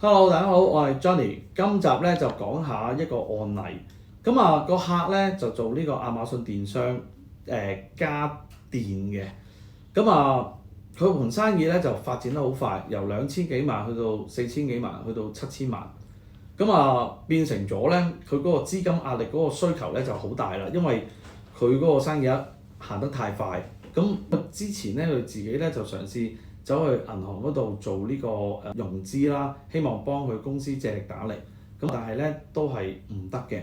Hello，大家好，我係 Johnny。今集咧就講下一個案例。個客咧就做呢個亞馬遜電商家電嘅。佢盤生意咧就發展得好快，由2000幾萬去到4000幾萬，去到7000萬。變成咗咧，佢嗰個資金壓力嗰個需求咧就好大啦，因為佢嗰個生意行得太快。之前咧佢自己咧就嘗試走去銀行嗰度做呢個融資啦，希望幫佢公司借力打力。但係咧都係唔得嘅。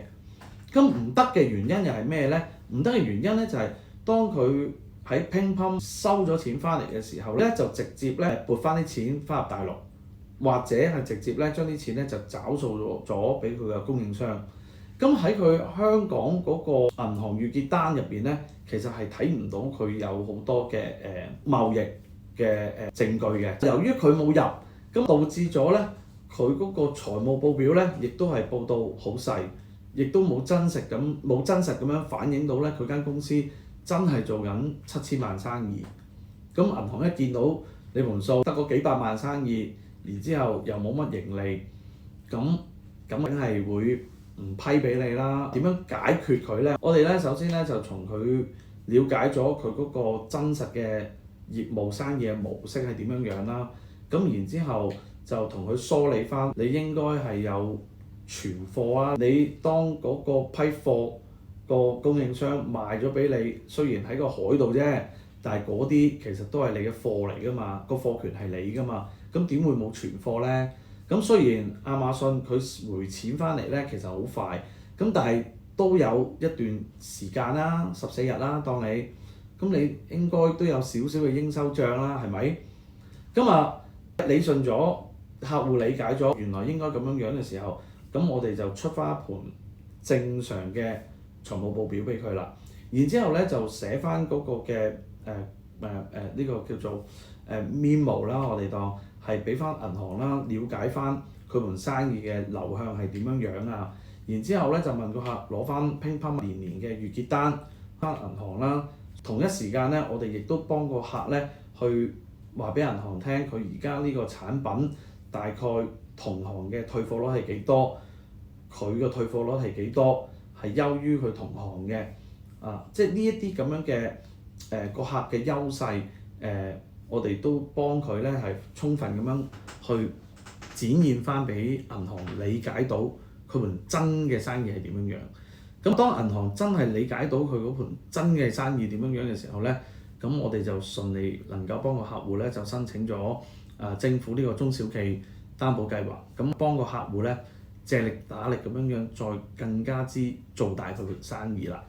唔得嘅原因又係咩咧？唔得嘅原因咧就係當佢喺乒乓收咗錢翻嚟嘅時候咧，就直接咧撥翻啲錢翻入大陸，或者係直接咧將啲錢咧就找數咗俾佢嘅供應商。喺佢香港嗰個銀行預結單入邊咧，其實係睇唔到佢有好多嘅貿易嘅證據嘅。由於佢冇入，導致咗咧佢嗰個財務報表咧，亦都係報到好細，亦都冇真實咁樣反映到咧佢間公司真係做緊7000萬生意。銀行一見到你盤數得嗰幾百萬生意，然之後又冇乜盈利，咁梗係會唔批俾你啦。點樣解決佢咧？我哋咧首先咧就從佢了解咗佢嗰個真實嘅業務生意嘅模式係點樣樣啦。然之後就同佢梳理翻，你應該係有存貨啊。你當嗰個批貨個供應商賣咗俾你，雖然喺個海度啫，但係嗰啲其實都係你嘅貨嚟㗎嘛，個貨權係你㗎嘛。點會冇存貨咧？雖然亞馬遜佢回錢翻嚟咧，其實好快，但係都有一段時間啦，14日啦，當你你應該都有少少嘅應收帳啦，係咪？理順咗，客戶理解咗，原來應該咁樣嘅時候，我哋就出翻一盤正常嘅財務報表俾佢啦。然之後咧就寫翻嗰個嘅呢個叫做memo 啦，我哋當係俾翻銀行啦，了解翻佢盤生意嘅流向係點樣樣啊。然之後咧就問個客攞翻乒乓年嘅預結單翻銀行啦。同一時間咧，我哋亦都幫個客咧去話俾銀行聽，佢而家呢個產品大概同行嘅退貨率係幾多，佢個退貨率係幾多，係優於佢同行嘅。即係呢一啲咁樣嘅個客嘅優勢，我哋都幫佢咧係充分咁樣去展現翻俾銀行理解到佢盤真嘅生意係點樣樣。當銀行真係理解到佢嗰盤真嘅生意點樣樣嘅時候咧，我哋就順利能夠幫個客戶咧就申請咗政府呢個中小企擔保計劃，幫個客戶咧借力打力咁樣樣，再更加之做大佢盤生意啦。